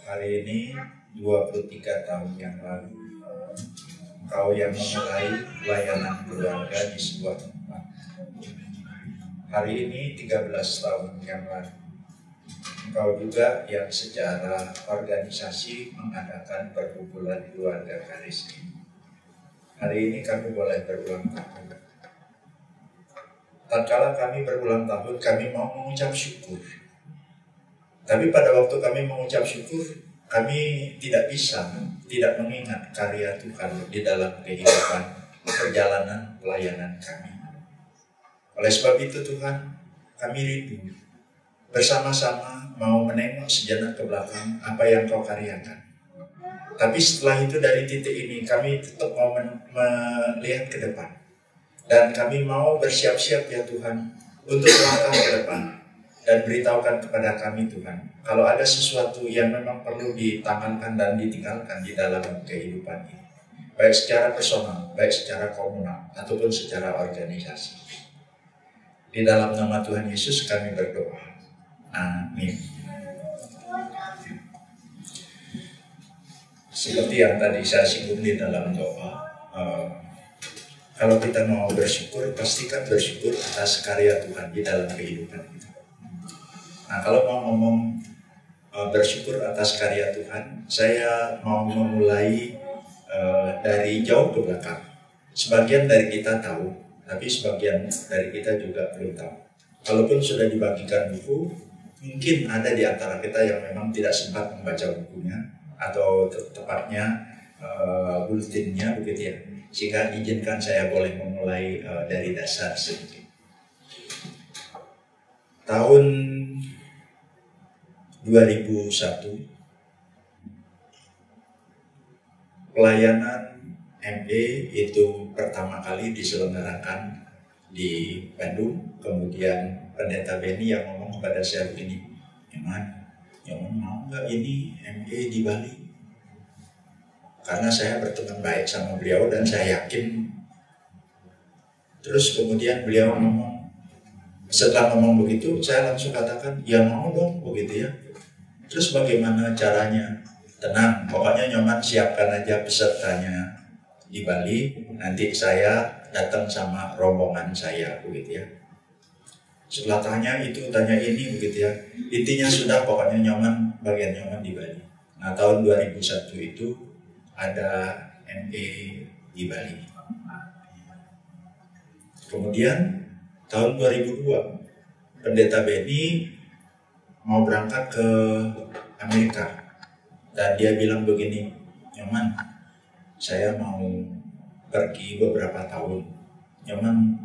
Hari ini 23 tahun yang lalu, engkau yang memulai pelayanan keluarga di sebuah tempat. Hari ini 13 tahun yang lalu, engkau juga yang secara organisasi mengadakan perkumpulan keluarga Karis ini. Hari ini kami boleh berulang tahun. Tatkala kami berulang tahun, kami mau mengucap syukur. Tapi pada waktu kami mengucap syukur, kami tidak mengingat karya Tuhan di dalam kehidupan perjalanan pelayanan kami. Oleh sebab itu Tuhan, kami rindu bersama-sama mau menengok sejenak ke belakang apa yang Kau karyakan. Tapi setelah itu dari titik ini kami tetap mau melihat ke depan. Dan kami mau bersiap-siap ya Tuhan untuk melangkah ke depan. Dan beritahukan kepada kami Tuhan, kalau ada sesuatu yang memang perlu ditangankan dan ditinggalkan di dalam kehidupan ini. Baik secara personal, baik secara komunal, ataupun secara organisasi. Di dalam nama Tuhan Yesus kami berdoa. Amin. Seperti yang tadi saya singgung di dalam doa, kalau kita mau bersyukur, pastikan bersyukur atas karya Tuhan di dalam kehidupan kita. Nah, kalau mau ngomong bersyukur atas karya Tuhan, saya mau memulai dari jauh ke belakang. Sebagian dari kita tahu, tapi sebagian dari kita juga belum tahu. Kalaupun sudah dibagikan buku, mungkin ada di antara kita yang memang tidak sempat membaca bukunya, atau tepatnya bulletinnya begitu ya. Sehingga izinkan saya boleh memulai dari dasar sedikit. Tahun 2001, pelayanan ME itu pertama kali diselenggarakan di Bandung. Kemudian Pendeta Beni yang ngomong kepada saya begini, Nyoman mau nggak ini ME di Bali? Karena saya berteman baik sama beliau dan saya yakin. Terus kemudian beliau ngomong, setelah ngomong begitu, saya langsung katakan, ya mau dong begitu ya. Terus bagaimana caranya? Tenang, pokoknya Nyoman siapkan aja pesertanya di Bali. Nanti saya datang sama rombongan saya begitu ya. Setelah tanya itu, tanya ini begitu ya. Intinya sudah pokoknya bagian Nyoman di Bali. Nah tahun 2001 itu ada ME di Bali. Kemudian tahun 2002 Pendeta Beni mau berangkat ke Amerika dan dia bilang begini, Nyoman, saya mau pergi beberapa tahun. Nyoman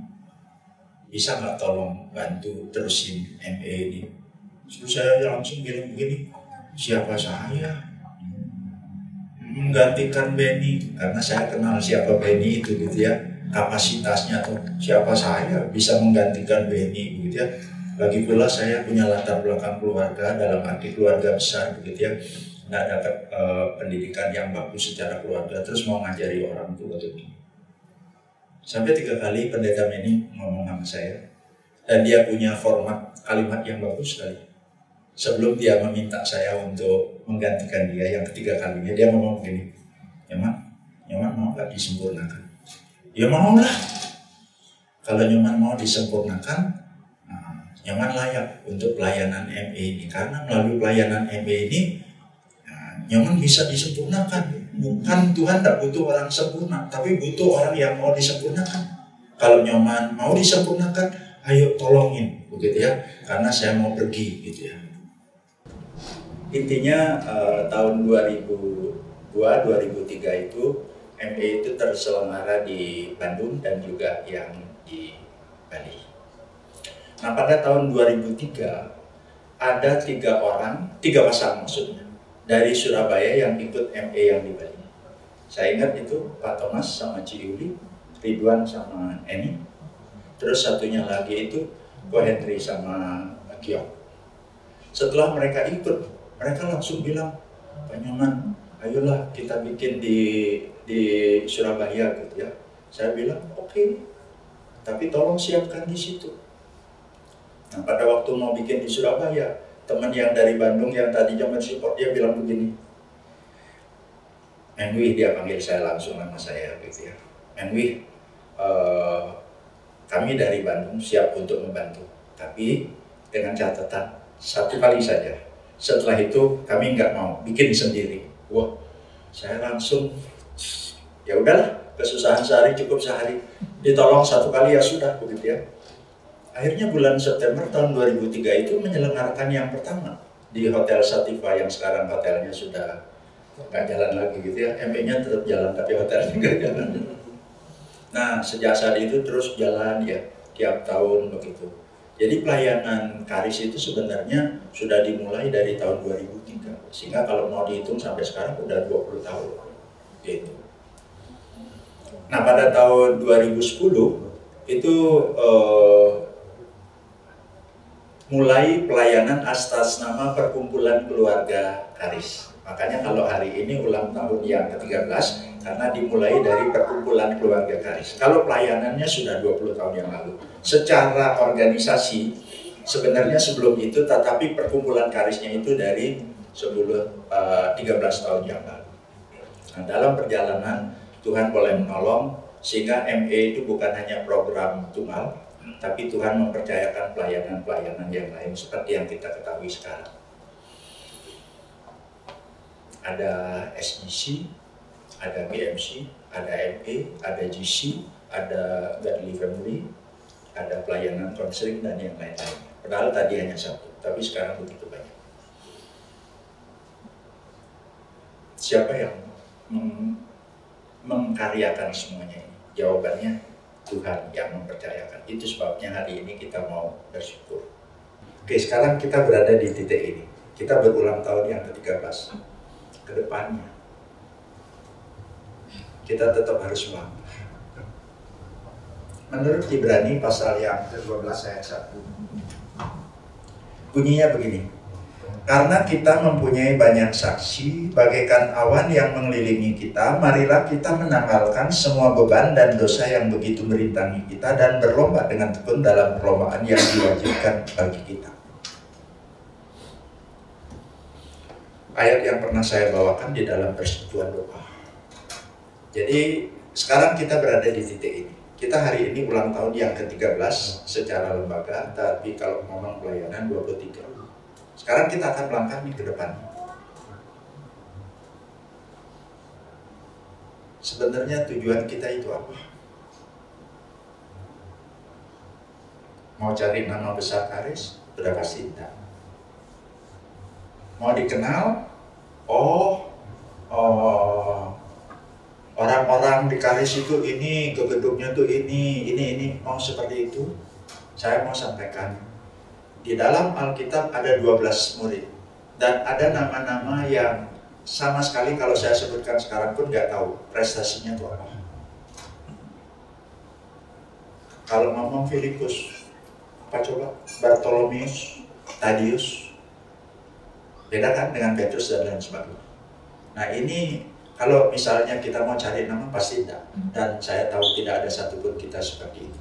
bisa nggak tolong bantu terusin ME ini? Terus saya langsung bilang begini, siapa saya? Menggantikan Beni, karena saya kenal siapa Beni itu gitu ya, kapasitasnya tuh siapa saya bisa menggantikan Beni gitu ya. Lagi pula saya punya latar belakang keluarga dalam arti keluarga besar begitu ya, nggak dapat pendidikan yang bagus secara keluarga, terus mau ngajari orang itu betul. Sampai 3 kali Pendeta Beni ngomong sama saya, dan dia punya format kalimat yang bagus sekali. Sebelum dia meminta saya untuk menggantikan dia yang ketiga kalinya, dia ngomong begini, Nyoman mau gak disempurnakan? Ya mau lah. Kalau Nyoman mau disempurnakan, Nyoman layak untuk pelayanan ME ini. Karena melalui pelayanan ME ini, Nyoman bisa disempurnakan. Bukan Tuhan tak butuh orang sempurna, tapi butuh orang yang mau disempurnakan. Kalau Nyoman mau disempurnakan, ayo tolongin, begitu ya. Karena saya mau pergi, gitu ya. Intinya tahun 2002-2003 itu ME itu terselenggara di Bandung dan juga yang di Bali. Nah pada tahun 2003 ada 3 pasang maksudnya dari Surabaya yang ikut ME yang di Bali. Saya ingat itu Pak Thomas sama Ci Yuli, Ridwan sama Eni. Terus satunya lagi itu Ko Henry sama Kiok. Setelah mereka ikut, mereka langsung bilang, Pak Nyoman, ayolah kita bikin di Surabaya gitu ya. Saya bilang, oke, tapi tolong siapkan di situ. Nah pada waktu mau bikin di Surabaya, teman yang dari Bandung yang tadinya mensupport, dia bilang begini, Menwi, dia panggil saya langsung nama saya gitu ya, Menwi, kami dari Bandung siap untuk membantu, tapi dengan catatan 1 kali saja. Setelah itu kami nggak mau bikin sendiri. Wah, saya langsung ya udahlah, kesusahan sehari cukup sehari, ditolong 1 kali ya sudah begitu ya. Akhirnya bulan September tahun 2003 itu menyelenggarakan yang pertama di Hotel Sativa yang sekarang hotelnya sudah nggak jalan lagi gitu ya. ME-nya tetap jalan tapi hotelnya nggak jalan. Nah, sejak saat itu terus jalan ya, tiap tahun begitu. Jadi pelayanan Karis itu sebenarnya sudah dimulai dari tahun 2003. Sehingga kalau mau dihitung sampai sekarang udah 20 tahun. Gitu. Nah, pada tahun 2010 itu mulai pelayanan atas nama Perkumpulan Keluarga Karis. Makanya kalau hari ini ulang tahun yang ke-13 karena dimulai dari Perkumpulan Keluarga Karis. Kalau pelayanannya sudah 20 tahun yang lalu. Secara organisasi sebenarnya sebelum itu, tetapi Perkumpulan Karisnya itu dari sebelum 13 tahun yang lalu. Nah, dalam perjalanan Tuhan boleh menolong sehingga ME itu bukan hanya program tunggal, tapi Tuhan mempercayakan pelayanan-pelayanan yang lain seperti yang kita ketahui sekarang. Ada SGC, ada BMC, ada ME, ada GC, ada Godly Family, ada pelayanan konseling dan yang lain-lain. Padahal tadi hanya 1, tapi sekarang begitu banyak. Siapa yang mengkaryakan semuanya ini? Jawabannya Tuhan yang mempercayakan. Itu sebabnya hari ini kita mau bersyukur. Oke, sekarang kita berada di titik ini. Kita berulang tahun yang ke-13. Kedepannya kita tetap harus melangkah. Menurut Ibrani pasal yang ke-12 ayat 1 bunyinya begini, karena kita mempunyai banyak saksi bagaikan awan yang mengelilingi kita, marilah kita menanggalkan semua beban dan dosa yang begitu merintangi kita dan berlomba dengan tekun dalam perlombaan yang diwajibkan bagi kita. Ayat yang pernah saya bawakan di dalam persekutuan doa. Jadi sekarang kita berada di titik ini. Kita hari ini ulang tahun yang ke-13 secara lembaga, tapi kalau ngomong pelayanan 23. Sekarang kita akan melangkah nih ke depan. Sebenarnya tujuan kita itu apa? Mau cari nama besar Karis? Sudah pasti tidak. Mau dikenal? Orang-orang di Karis itu ini, ke gedungnya tuh ini. Mau seperti itu? Saya mau sampaikan. Di dalam Alkitab ada 12 murid. Dan ada nama-nama yang sama sekali kalau saya sebutkan sekarang pun nggak tahu prestasinya itu apa. Kalau ngomong Filipus, apa coba? Bartolomeus, Tadius. Beda kan dengan Petrus dan lain sebagainya. Nah ini kalau misalnya kita mau cari nama pasti tidak. Dan saya tahu tidak ada satupun kita seperti itu.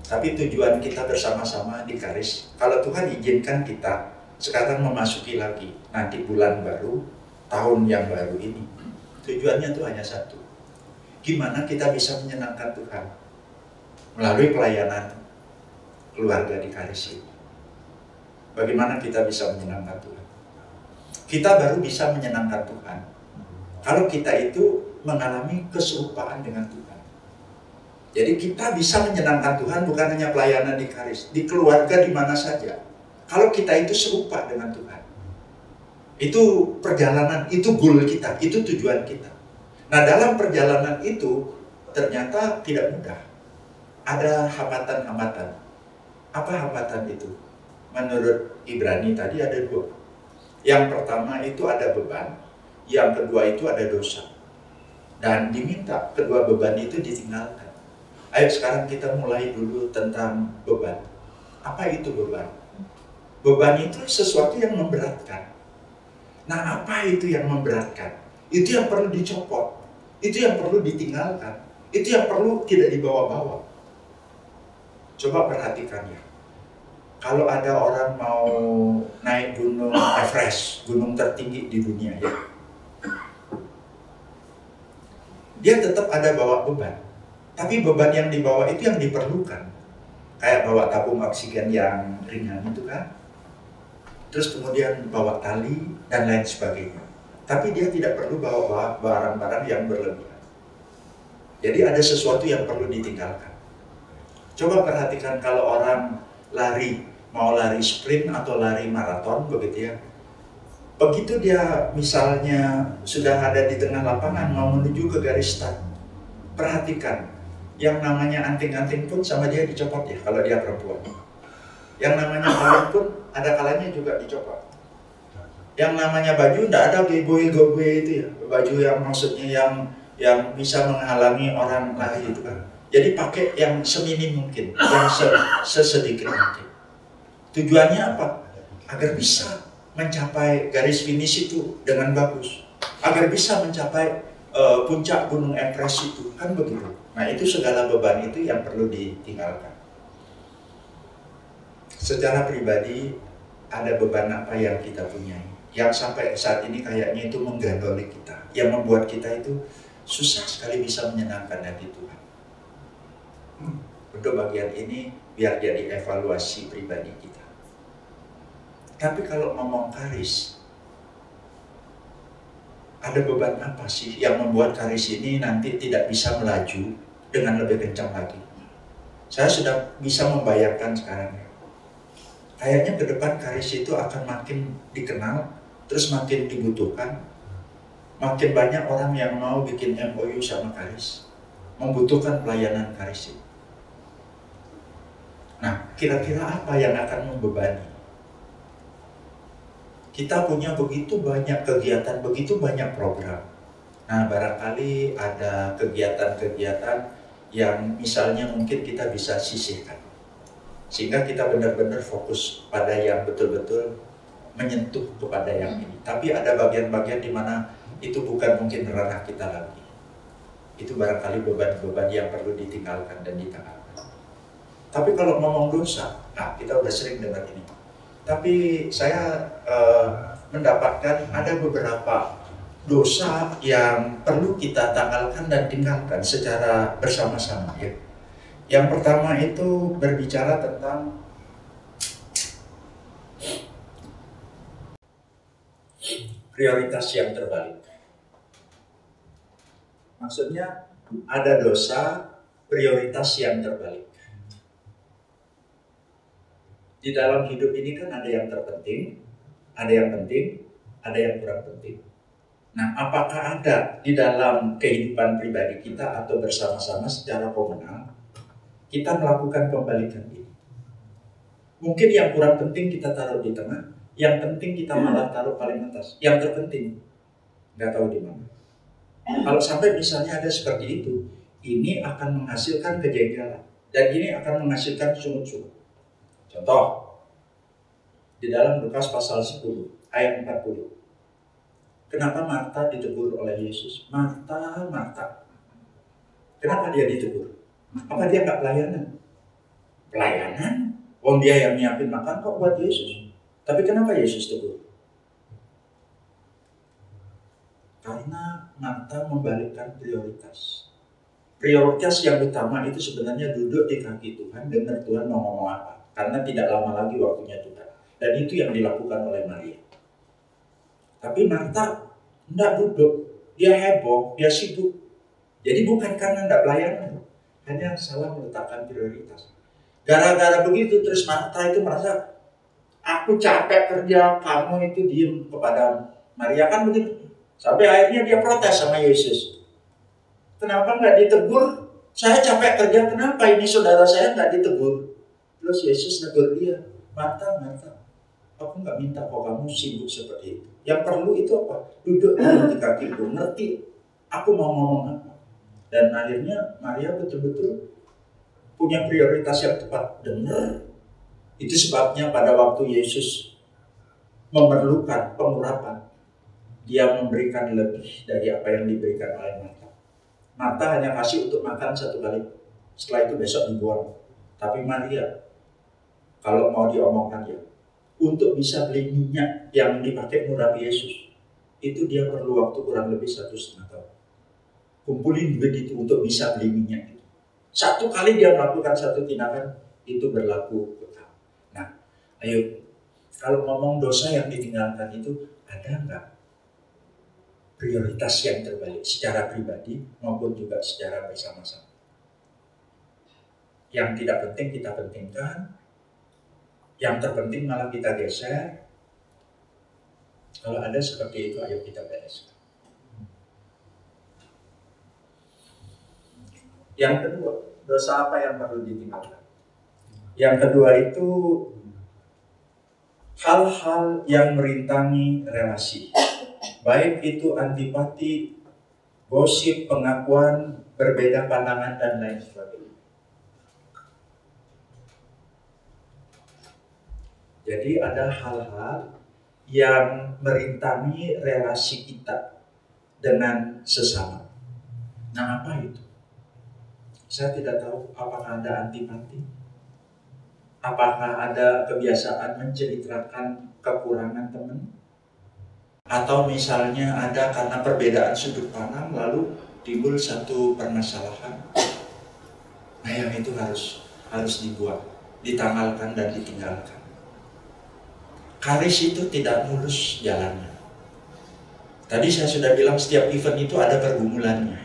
Tapi tujuan kita bersama-sama di Karis, kalau Tuhan izinkan kita sekarang memasuki lagi nanti bulan baru, tahun yang baru ini, tujuannya tuh hanya satu. Gimana kita bisa menyenangkan Tuhan melalui pelayanan keluarga di Karis ini. Bagaimana kita bisa menyenangkan Tuhan? Kita baru bisa menyenangkan Tuhan kalau kita itu mengalami keserupaan dengan Tuhan. Jadi kita bisa menyenangkan Tuhan bukan hanya pelayanan di Karis, di keluarga di mana saja. Kalau kita itu serupa dengan Tuhan, itu perjalanan, itu goal kita, itu tujuan kita. Nah dalam perjalanan itu ternyata tidak mudah. Ada hambatan-hambatan. Apa hambatan itu? Menurut Ibrani tadi ada 2. Yang pertama itu ada beban, yang kedua itu ada dosa. Dan diminta kedua beban itu ditinggalkan. Ayo sekarang kita mulai dulu tentang beban. Apa itu beban? Beban itu sesuatu yang memberatkan. Nah apa itu yang memberatkan? Itu yang perlu dicopot. Itu yang perlu ditinggalkan. Itu yang perlu tidak dibawa-bawa. Coba perhatikan ya. Kalau ada orang mau naik gunung Everest, gunung tertinggi di dunia ya, dia tetap ada bawa beban. Tapi beban yang dibawa itu yang diperlukan. Kayak bawa tabung oksigen yang ringan itu kan. Terus kemudian bawa tali dan lain sebagainya. Tapi dia tidak perlu bawa barang-barang yang berlebihan. Jadi ada sesuatu yang perlu ditinggalkan. Coba perhatikan kalau orang lari, mau lari sprint atau lari maraton begitu ya. Begitu dia misalnya sudah ada di tengah lapangan mau menuju ke garis start, perhatikan yang namanya anting-anting pun sama dia dicopot ya kalau dia perempuan. Yang namanya kalung pun ada kalanya juga dicopot. Yang namanya baju tidak ada gobe-gobe itu ya, baju yang maksudnya yang bisa menghalangi orang lari itu kan. Jadi pakai yang seminim mungkin, yang sesedikit mungkin. Tujuannya apa? Agar bisa mencapai garis finish itu dengan bagus. Agar bisa mencapai puncak gunung Everest itu, kan begitu. Nah itu segala beban itu yang perlu ditinggalkan. Secara pribadi ada beban apa yang kita punyai, yang sampai saat ini kayaknya itu menggandoli kita, yang membuat kita itu susah sekali bisa menyenangkan hati Tuhan. Untuk bagian ini biar jadi evaluasi pribadi kita. Tapi kalau ngomong karis, ada beban apa sih yang membuat karis ini nanti tidak bisa melaju dengan lebih kencang lagi? Saya sudah bisa membayangkan sekarang. Kayaknya ke depan karis itu akan makin dikenal, terus makin dibutuhkan. Makin banyak orang yang mau bikin MOU sama karis, membutuhkan pelayanan karis itu. Nah, kira-kira apa yang akan membebani? Kita punya begitu banyak kegiatan, begitu banyak program. Nah, barangkali ada kegiatan-kegiatan yang misalnya mungkin kita bisa sisihkan. Sehingga kita benar-benar fokus pada yang betul-betul menyentuh kepada yang ini. Tapi ada bagian-bagian di mana itu bukan mungkin ranah kita lagi. Itu barangkali beban-beban yang perlu ditinggalkan dan ditanggalkan. Tapi kalau ngomong dosa, nah kita udah sering dengar ini. Tapi saya mendapatkan ada beberapa dosa yang perlu kita tanggalkan dan tinggalkan secara bersama-sama ya. Yang pertama itu berbicara tentang prioritas yang terbalik. Maksudnya ada dosa prioritas yang terbalik. Di dalam hidup ini kan ada yang terpenting, ada yang penting, ada yang kurang penting. Nah, apakah ada di dalam kehidupan pribadi kita atau bersama-sama secara komunal kita melakukan pembalikan ini? Mungkin yang kurang penting kita taruh di tengah, yang penting kita malah taruh paling atas. Yang terpenting nggak tahu di mana. Kalau sampai misalnya ada seperti itu, ini akan menghasilkan kejengkelan dan ini akan menghasilkan sungut-sungut. Contoh, di dalam Lukas pasal 10 ayat 40. Kenapa Marta ditegur oleh Yesus? Marta, Marta. Kenapa dia ditegur? Apa dia nggak pelayanan? Pelayanan? Wong dia yang nyiapin makan kok buat Yesus. Tapi kenapa Yesus tegur? Karena Marta membalikkan prioritas. Prioritas yang utama itu sebenarnya duduk di kaki Tuhan, dengar Tuhan mau ngomong apa. Karena tidak lama lagi waktunya Tuhan. Dan itu yang dilakukan oleh Maria. Tapi Marta tidak duduk, dia heboh, dia sibuk. Jadi bukan karena tidak pelayanan, hanya salah meletakkan prioritas. Gara-gara begitu terus Marta itu merasa, aku capek kerja, kamu itu diem kepada Maria, kan begitu. Sampai akhirnya dia protes sama Yesus. Kenapa nggak ditegur? Saya capek kerja, kenapa ini saudara saya nggak ditegur? Terus Yesus negur dia, Marta, Marta, aku nggak minta kok kamu sibuk seperti itu. Yang perlu itu apa? Duduk di kakiku, ngerti aku mau ngomong apa. Dan akhirnya Maria betul-betul punya prioritas yang tepat, dengar. Itu sebabnya pada waktu Yesus memerlukan pengurapan, dia memberikan lebih dari apa yang diberikan oleh Marta. Marta hanya kasih untuk makan 1 kali, setelah itu besok dibuang. Tapi Maria kalau mau diomongkan ya, untuk bisa beli minyak yang dipakai Nabi Yesus, itu dia perlu waktu kurang lebih 1,5 tahun. Kumpulin duit itu untuk bisa beli minyak itu. Satu kali dia melakukan satu tindakan, itu berlaku kekal. Nah, ayo, kalau ngomong dosa yang ditinggalkan itu, ada nggak prioritas yang terbalik secara pribadi maupun juga secara bersama-sama? Yang tidak penting kita pentingkan, yang terpenting malah kita geser. Kalau ada seperti itu, ayo kita bereskan. Yang kedua, dosa apa yang perlu ditinggalkan? Yang kedua itu hal-hal yang merintangi relasi, baik itu antipati, gosip, pengakuan, berbeda pandangan, dan lain sebagainya. Jadi ada hal-hal yang merintangi relasi kita dengan sesama. Nah, apa itu? Saya tidak tahu apakah ada antipati, apakah ada kebiasaan menceritakan kekurangan teman, atau misalnya ada karena perbedaan sudut pandang lalu timbul satu permasalahan. Nah, yang itu harus dibuat, ditanggalkan dan ditinggalkan. Karis itu tidak mulus jalannya. Tadi saya sudah bilang setiap event itu ada pergumulannya,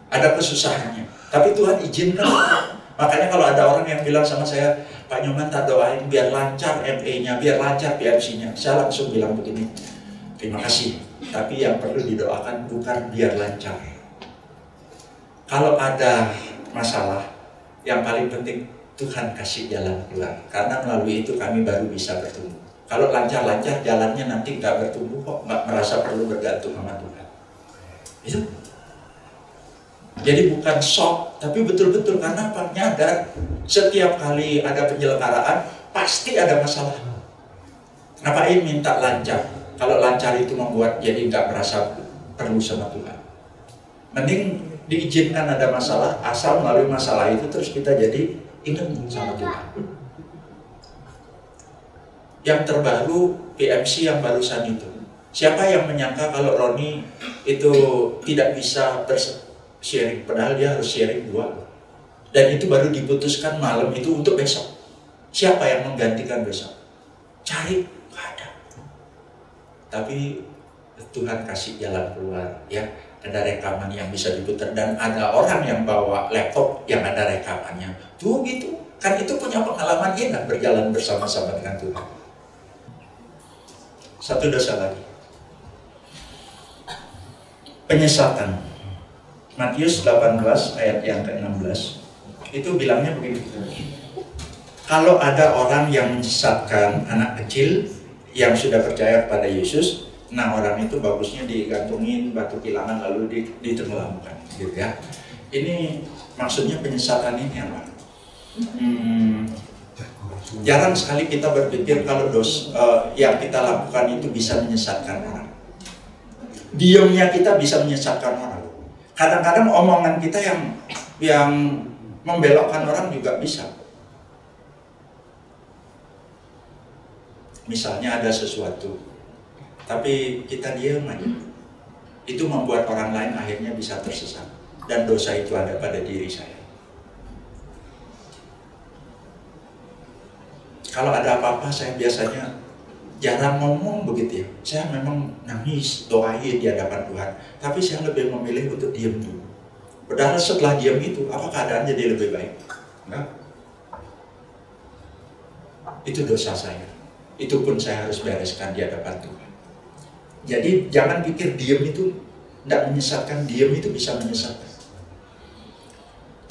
ada kesusahannya. Tapi Tuhan izinkan. Makanya kalau ada orang yang bilang sama saya, Pak Nyoman tak doain biar lancar MA-nya, biar lancar PMC-nya. Saya langsung bilang begini, terima kasih. Tapi yang perlu didoakan bukan biar lancar. Kalau ada masalah, yang paling penting Tuhan kasih jalan keluar. Karena melalui itu kami baru bisa bertumbuh. Kalau lancar-lancar jalannya nanti nggak bertumbuh kok, nggak merasa perlu bergantung sama Tuhan. Itu. Jadi bukan shock, tapi betul-betul karena apa? Nyadar setiap kali ada penyelenggaraan pasti ada masalah. Ngapain minta lancar? Kalau lancar itu membuat jadi nggak merasa perlu sama Tuhan. Mending diizinkan ada masalah, asal melalui masalah itu terus kita jadi ingat sama Tuhan. Yang terbaru PMC yang barusan itu. Siapa yang menyangka kalau Roni itu tidak bisa sharing, padahal dia harus sharing 2. Dan itu baru diputuskan malam itu untuk besok. Siapa yang menggantikan besok? Cari, nggak ada. Tapi Tuhan kasih jalan keluar, ya. Ada rekaman yang bisa diputar dan ada orang yang bawa laptop yang ada rekamannya. Tuh gitu, kan itu punya pengalaman enak berjalan bersama-sama dengan Tuhan. Satu dosa lagi, penyesatan. Matius 18 ayat yang ke-16 itu bilangnya begini. Kalau ada orang yang menyesatkan anak kecil yang sudah percaya kepada Yesus, nah orang itu bagusnya digantungin batu kilangan lalu ditenggelamkan, gitu ya. Ini maksudnya penyesatan ini apa? Jarang sekali kita berpikir kalau yang kita lakukan itu bisa menyesatkan orang. Diamnya kita bisa menyesatkan orang. Kadang-kadang omongan kita yang membelokkan orang juga bisa. Misalnya ada sesuatu, tapi kita diam aja. Itu membuat orang lain akhirnya bisa tersesat. Dan dosa itu ada pada diri saya. Kalau ada apa-apa saya biasanya jarang ngomong begitu ya. Saya memang nangis, doain di hadapan Tuhan. Tapi saya lebih memilih untuk diam dulu. Padahal setelah diam itu, apa keadaan jadi lebih baik? Enggak. Itu dosa saya. Itu pun saya harus bereskan di hadapan Tuhan. Jadi jangan pikir diam itu tidak menyesatkan, diam itu bisa menyesatkan.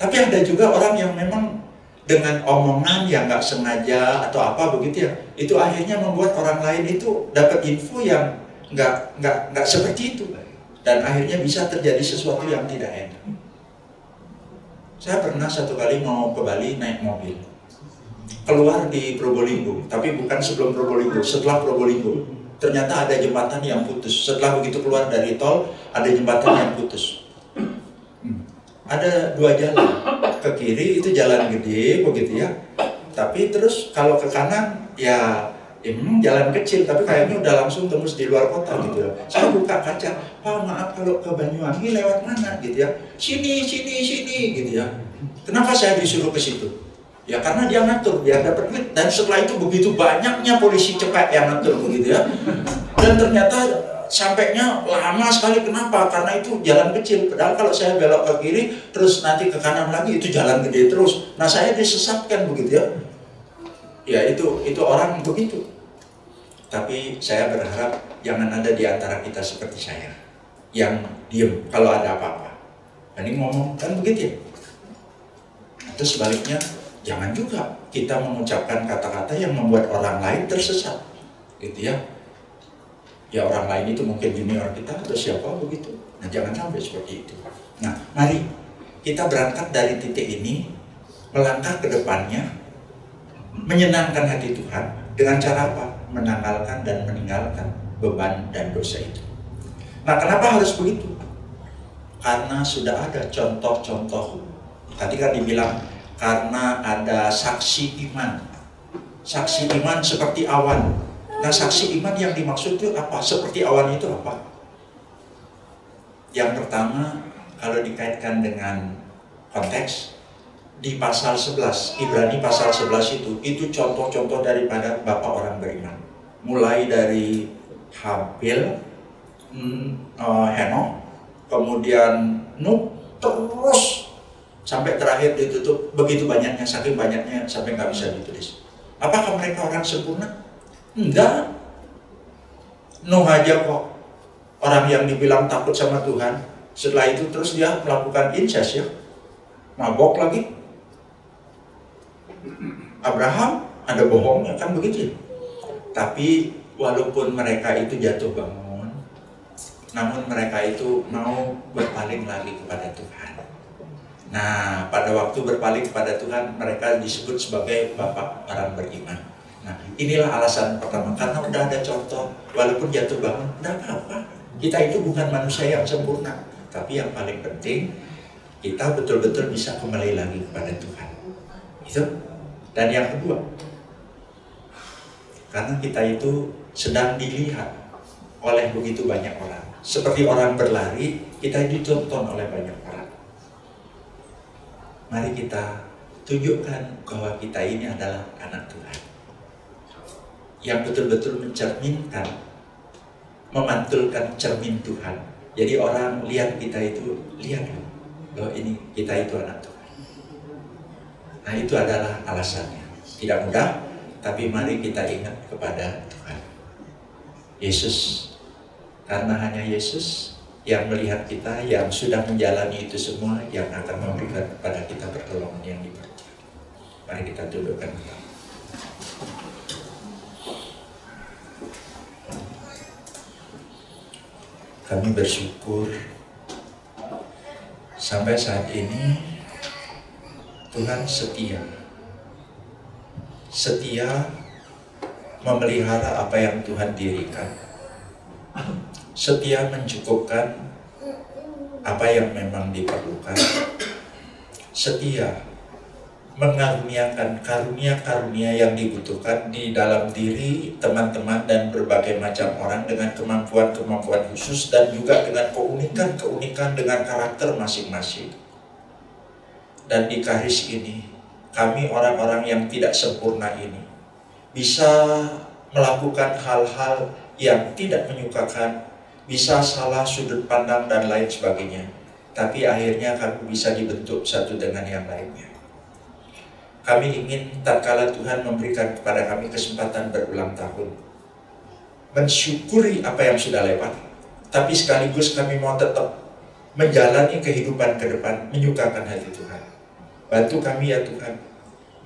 Tapi ada juga orang yang memang dengan omongan yang nggak sengaja atau apa begitu ya, itu akhirnya membuat orang lain itu dapat info yang nggak seperti itu, dan akhirnya bisa terjadi sesuatu yang tidak enak. Saya pernah satu kali mau ke Bali naik mobil, keluar di Probolinggo, tapi bukan sebelum Probolinggo, setelah Probolinggo. Ternyata ada jembatan yang putus. Setelah begitu keluar dari tol, ada jembatan yang putus. Ada 2 jalan. Ke kiri itu jalan gede begitu ya. Tapi terus kalau ke kanan ya memang jalan kecil, tapi kayaknya udah langsung tembus di luar kota gitu ya. Saya buka kaca, Pak maaf kalau ke Banyuwangi lewat mana gitu ya. Sini gitu ya. Kenapa saya disuruh ke situ? Ya karena dia ngatur, dia dapat duit. Dan setelah itu begitu banyaknya polisi cepat yang ngatur begitu ya. Dan ternyata sampainya lama sekali. Kenapa? Karena itu jalan kecil. Padahal kalau saya belok ke kiri, terus nanti ke kanan lagi, itu jalan gede terus. Nah saya disesatkan begitu ya. Ya itu orang begitu. Tapi saya berharap jangan ada di antara kita seperti saya yang diem kalau ada apa-apa. Ini ngomong kan begitu ya. Atau sebaliknya jangan juga kita mengucapkan kata-kata yang membuat orang lain tersesat, gitu ya. Ya orang lain itu mungkin junior kita atau siapa begitu. Nah jangan sampai seperti itu. Nah mari kita berangkat dari titik ini, melangkah ke depannya, menyenangkan hati Tuhan dengan cara apa? Menanggalkan dan meninggalkan beban dan dosa itu. Nah kenapa harus begitu? Karena sudah ada contoh-contoh. Tadi kan dibilang karena ada saksi iman. Saksi iman seperti awan. Nah saksi iman yang dimaksud itu apa? Seperti awan itu apa? Yang pertama kalau dikaitkan dengan konteks di pasal 11, Ibrani pasal 11 itu contoh-contoh daripada bapak orang beriman. Mulai dari Habil, Henok, kemudian Nuh, terus sampai terakhir ditutup. Begitu banyaknya, saking banyaknya sampai nggak bisa ditulis. Apakah mereka orang sempurna? Enggak. Nuh aja kok orang yang dibilang takut sama Tuhan. Setelah itu terus dia melakukan incest ya, mabok lagi. Abraham ada bohongnya kan begitu. Tapi walaupun mereka itu jatuh bangun, namun mereka itu mau berpaling lagi kepada Tuhan. Nah pada waktu berpaling kepada Tuhan, mereka disebut sebagai bapak orang beriman. Nah inilah alasan pertama, karena udah ada contoh. Walaupun jatuh bangun, tidak apa-apa. Kita itu bukan manusia yang sempurna, tapi yang paling penting kita betul-betul bisa kembali lagi kepada Tuhan. Itu. Dan yang kedua, karena kita itu sedang dilihat oleh begitu banyak orang. Seperti orang berlari, kita ditonton oleh banyak orang. Mari kita tunjukkan bahwa kita ini adalah anak Tuhan, yang betul-betul mencerminkan, memantulkan cermin Tuhan. Jadi orang lihat kita itu, lihat bahwa ini kita itu anak Tuhan. Nah itu adalah alasannya. Tidak mudah, tapi mari kita ingat kepada Tuhan Yesus. Karena hanya Yesus yang melihat kita, yang sudah menjalani itu semua, yang akan memberikan kepada kita pertolongan yang diperlukan. Mari kita dudukkan kita. Kami bersyukur sampai saat ini Tuhan setia memelihara apa yang Tuhan dirikan, setia mencukupkan apa yang memang diperlukan, setia mengaruniakan karunia-karunia yang dibutuhkan di dalam diri teman-teman dan berbagai macam orang dengan kemampuan-kemampuan khusus dan juga dengan keunikan-keunikan dengan karakter masing-masing. Dan di Karis ini, kami orang-orang yang tidak sempurna ini bisa melakukan hal-hal yang tidak menyukakan, bisa salah sudut pandang dan lain sebagainya. Tapi akhirnya kami bisa dibentuk satu dengan yang lainnya. Kami ingin tatkala Tuhan memberikan kepada kami kesempatan berulang tahun, mensyukuri apa yang sudah lewat, tapi sekaligus kami mau tetap menjalani kehidupan ke depan, menyukakan hati Tuhan. Bantu kami ya Tuhan,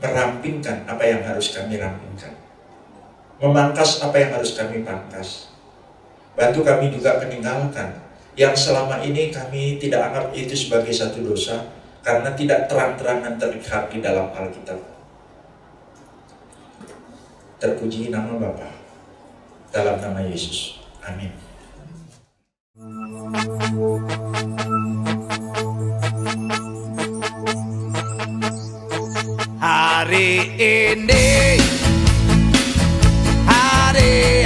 merampingkan apa yang harus kami rampingkan, memangkas apa yang harus kami pangkas. Bantu kami juga meninggalkan yang selama ini kami tidak anggap itu sebagai satu dosa, karena tidak terang-terangan terlihat di dalam Alkitab. Terpuji nama Bapa, dalam nama Yesus. Amin. Hari ini hari